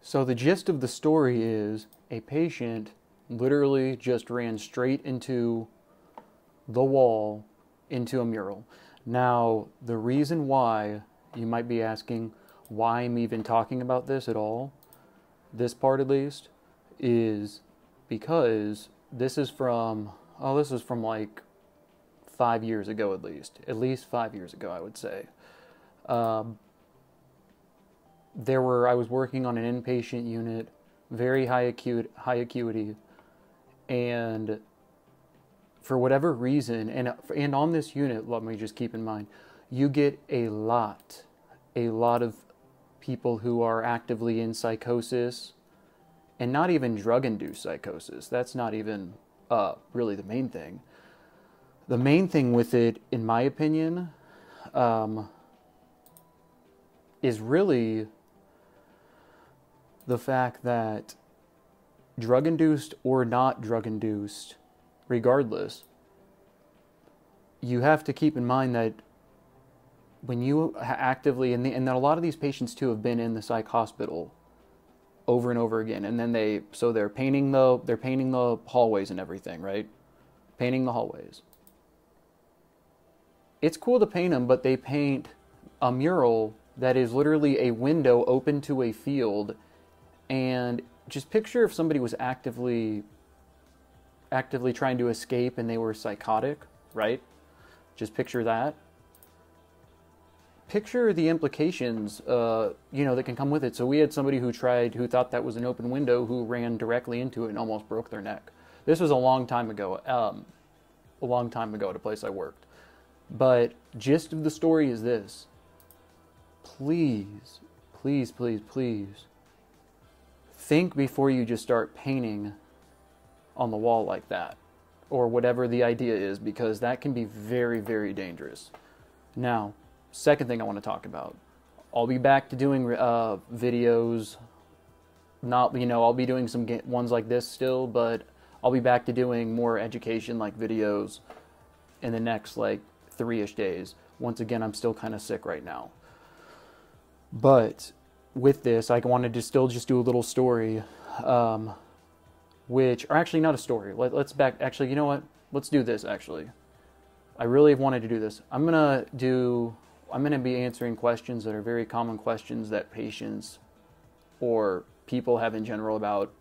So the gist of the story is a patient literally just ran straight into the wall, into a mural. Now, the reason why, you might be asking why I'm even talking about this at all, this part at least, is because this is from like 5 years ago at least 5 years ago, I would say. Um, I was working on an inpatient unit, very high acuity, and for whatever reason, and on this unit, let me just keep in mind, you get a lot of people who are actively in psychosis, and not even drug-induced psychosis. That's not even really the main thing. The main thing with it, in my opinion, is really the fact that drug-induced or not drug-induced, regardless, you have to keep in mind that when you actively, and that a lot of these patients too have been in the psych hospital over and over again, and then they're painting the hallways and everything, right? Painting the hallways. It's cool to paint them, but they paint a mural that is literally a window open to a field, and just picture if somebody was actively trying to escape and they were psychotic, right? Just picture that. Picture the implications, that can come with it. So we had somebody who thought that was an open window, who ran directly into it and almost broke their neck. This was a long time ago at a place I worked. But gist of the story is this: please, please, please, please, think before you just start painting on the wall like that, or whatever the idea is, because that can be very, very dangerous. Now, second thing I want to talk about, I'll be back to doing videos. I'll be doing some ones like this still, but I'll be back to doing more education-like videos in the next 3-ish days. Once again, I'm still kind of sick right now. But with this, I wanted to still just do a little story, or actually not a story. Actually, you know what? Let's do this, actually. I really wanted to do this. I'm going to be answering questions that are very common questions that patients or people have in general about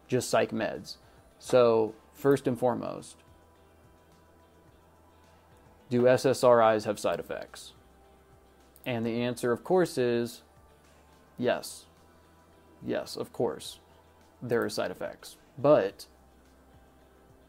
just psych meds. So, first and foremost, do SSRIs have side effects? And the answer, of course, is yes. Yes, of course, there are side effects. But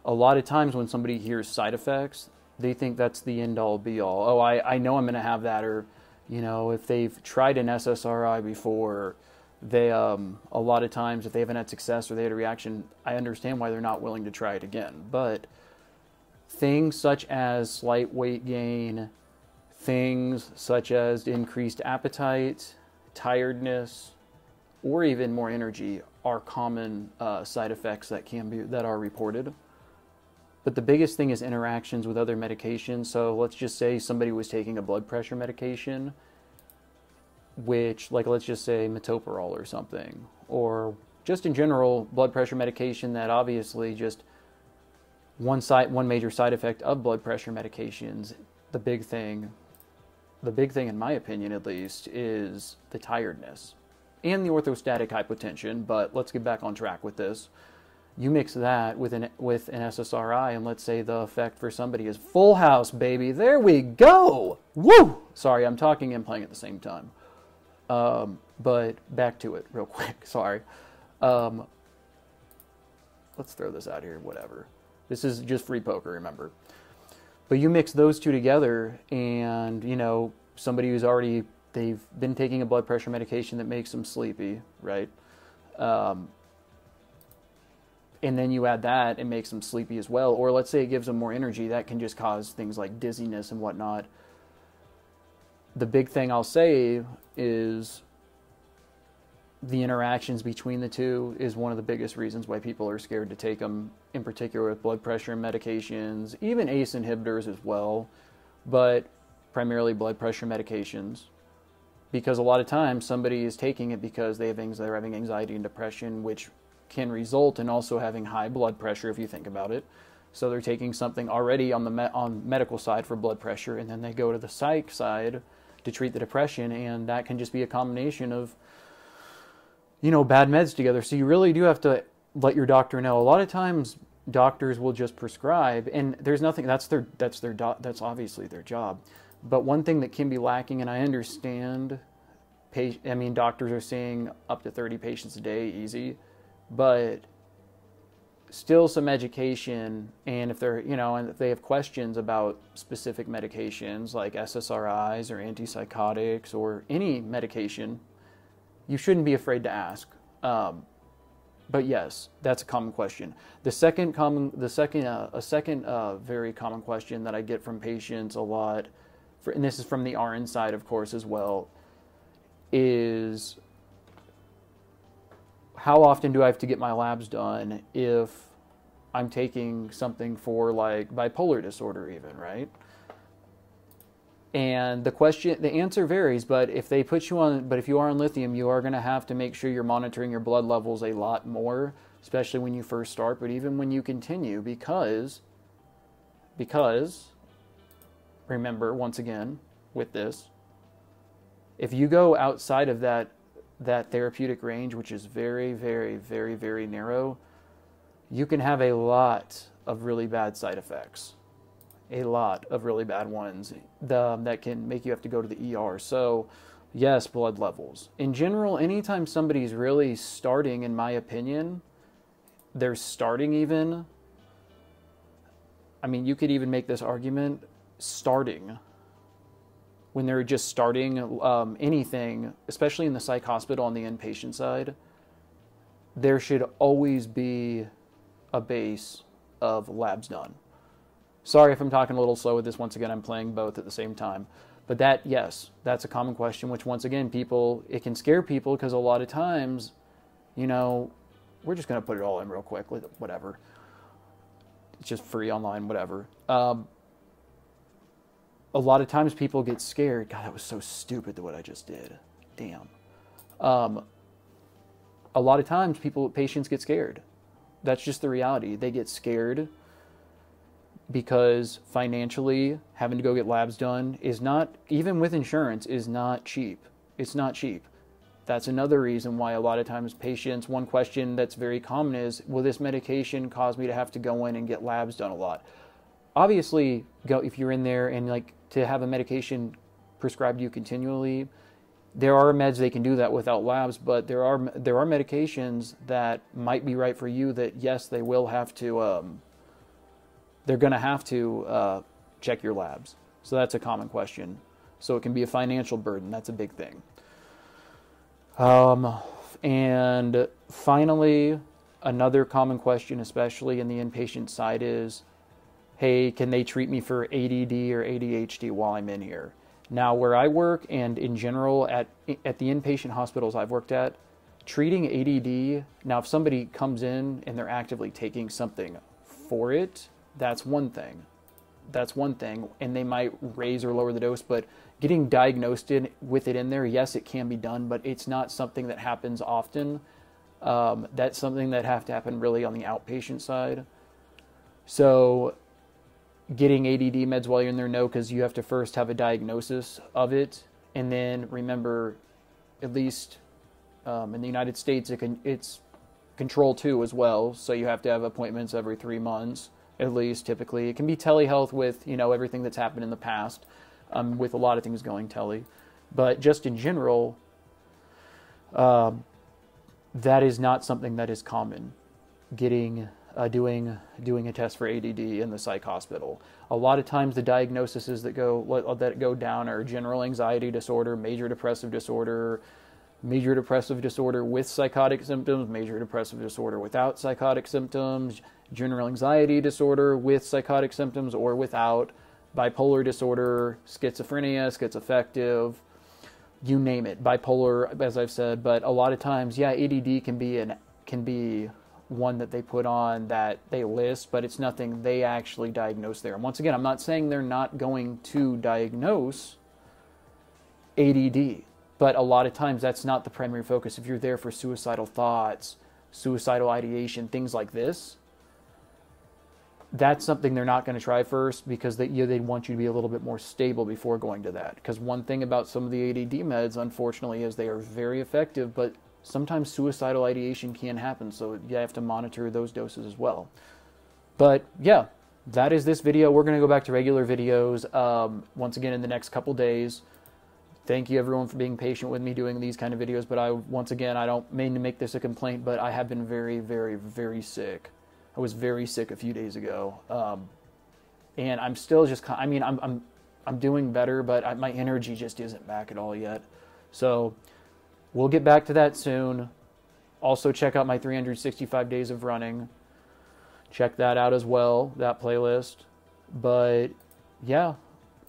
a lot of times when somebody hears side effects, they think that's the end-all, be-all. Oh, I know I'm going to have that, or, if they've tried an SSRI before, they, a lot of times, if they haven't had success or they had a reaction, I understand why they're not willing to try it again. But things such as slight weight gain, things such as increased appetite, tiredness, or even more energy are common side effects that are reported. But the biggest thing is interactions with other medications. So let's just say somebody was taking a blood pressure medication, which, let's just say metoprolol or something, or just in general blood pressure medication that obviously just one major side effect of blood pressure medications, the big thing in my opinion at least, is the tiredness and the orthostatic hypotension. But let's get back on track with this. You mix that with an SSRI, and let's say the effect for somebody is full house, baby. There we go. Woo! Sorry, I'm talking and playing at the same time. But back to it real quick. Sorry. Let's throw this out here. Whatever. This is just free poker, remember. But you mix those two together, and somebody who's they've been taking a blood pressure medication that makes them sleepy, right? And then you add that, it makes them sleepy as well. Or let's say it gives them more energy. That can just cause things like dizziness and whatnot. The big thing I'll say is the interactions between the two is one of the biggest reasons why people are scared to take them, in particular with blood pressure medications, even ACE inhibitors as well, but primarily blood pressure medications. because a lot of times somebody is taking it because they're having anxiety and depression, which can result in also having high blood pressure if you think about it. So they're taking something already on the medical side for blood pressure, and then they go to the psych side to treat the depression, and that can just be a combination of, you know, bad meds together. So you really do have to let your doctor know. A lot of times doctors will just prescribe, and there's nothing, that's obviously their job. But one thing that can be lacking, and I understand, I mean, doctors are seeing up to 30 patients a day easy, but still some education. And if they're, you know, and if they have questions about specific medications like SSRIs or antipsychotics or any medication, you shouldn't be afraid to ask. But yes, that's a common question. A second very common question that I get from patients a lot, and this is from the RN side, of course, as well, is how often do I have to get my labs done if I'm taking something for like bipolar disorder even, right? And the answer varies, but if you are on lithium, you are going to have to make sure you're monitoring your blood levels a lot more, especially when you first start, but even when you continue, because remember, once again, with this, if you go outside of that therapeutic range, which is very, very, very, very narrow, you can have a lot of really bad side effects. A lot of really bad ones that can make you have to go to the ER. So, yes, blood levels. In general, anytime somebody's really starting, in my opinion, they're starting even, I mean, you could even make this argument, starting, when they're just starting anything, especially in the psych hospital on the inpatient side, there should always be a base of labs done. Sorry if I'm talking a little slow with this. Once again, I'm playing both at the same time. But that, yes, that's a common question, which once again, it can scare people because a lot of times, you know, we're just going to put it all in real quick, whatever. It's just free online, whatever. A lot of times people get scared. God, that was so stupid what I just did. Damn. A lot of times patients get scared. That's just the reality. They get scared because financially having to go get labs done is not, even with insurance, is not cheap. It's not cheap. That's another reason why a lot of times patients, one question that's very common is, will this medication cause me to have to go in and get labs done a lot? Obviously, if you're in there and like to have a medication prescribed to you continually, there are meds they can do that without labs, but there are medications that might be right for you that, yes, they will have to, they're going to have to check your labs. So that's a common question. So it can be a financial burden. That's a big thing. And finally, another common question, especially in the inpatient side, is, hey, can they treat me for ADD or ADHD while I'm in here? Now, where I work and in general at the inpatient hospitals I've worked at, treating ADD, now if somebody comes in and they're actively taking something for it, that's one thing. That's one thing, and they might raise or lower the dose, but getting diagnosed with it in there, yes, it can be done, but it's not something that happens often. That's something that have to happen really on the outpatient side. So getting ADD meds while you're in there, no, because you have to first have a diagnosis of it, and then remember, at least in the United States, it's Control 2 as well, so you have to have appointments every 3 months. At least, typically. It can be telehealth with, you know, everything that's happened in the past, with a lot of things going tele. But just in general, that is not something that is common, doing a test for ADD in the psych hospital. A lot of times the diagnoses that go down are general anxiety disorder, major depressive disorder with psychotic symptoms, major depressive disorder without psychotic symptoms, general anxiety disorder with psychotic symptoms or without, bipolar disorder, schizophrenia, schizoaffective, you name it, bipolar, as I've said. But a lot of times, yeah, ADD can be one that they put on that they list, but it's nothing they actually diagnose there. And once again, I'm not saying they're not going to diagnose ADD. But a lot of times that's not the primary focus. If you're there for suicidal thoughts, suicidal ideation, things like this, that's something they're not going to try first, because they want you to be a little bit more stable before going to that. Because one thing about some of the ADD meds, unfortunately, is they are very effective, but sometimes suicidal ideation can happen, so you have to monitor those doses as well. But yeah, that is this video. We're going to go back to regular videos once again in the next couple days. Thank you everyone for being patient with me doing these kind of videos, but I don't mean to make this a complaint, but I have been very, very, very sick. I was very sick a few days ago, and I'm still just, I'm doing better, but my energy just isn't back at all yet. So we'll get back to that soon. Also check out my 365 days of running. Check that out as well, that playlist. But yeah,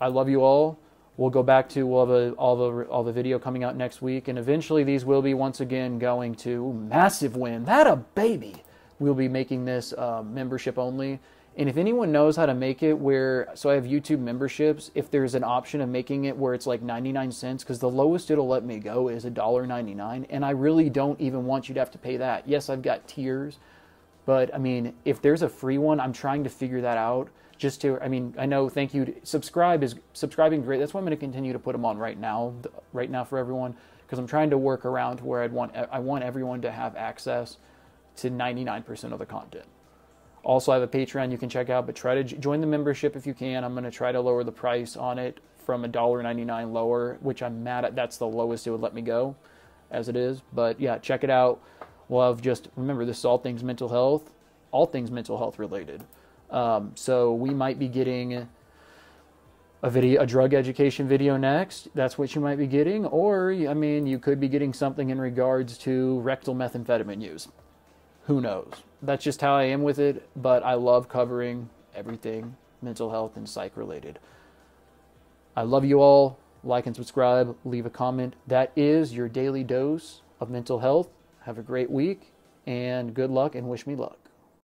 I love you all. We'll go back to all the video coming out next week, and eventually these will be once again going to massive win. That a baby. We'll be making this membership only. And if anyone knows how to make it where, so I have YouTube memberships, if there's an option of making it where it's like 99 cents, because the lowest it'll let me go is $1.99, and I really don't even want you to have to pay that. Yes, I've got tiers, but I mean, if there's a free one, I'm trying to figure that out. Just to, I know, thank you. Subscribing great. That's why I'm going to continue to put them on right now for everyone, because I'm trying to work around to where I want everyone to have access to 99% of the content. Also, I have a Patreon you can check out, but try to join the membership if you can. I'm going to try to lower the price on it from $1.99 lower, which I'm mad at. That's the lowest it would let me go as it is. But yeah, check it out. We'll have remember, this is all things mental health related. So we might be getting a drug education video next. That's what you might be getting. Or, you could be getting something in regards to rectal methamphetamine use. Who knows? That's just how I am with it, but I love covering everything mental health and psych related. I love you all. Like and subscribe. Leave a comment. That is your daily dose of mental health. Have a great week, and good luck, and wish me luck.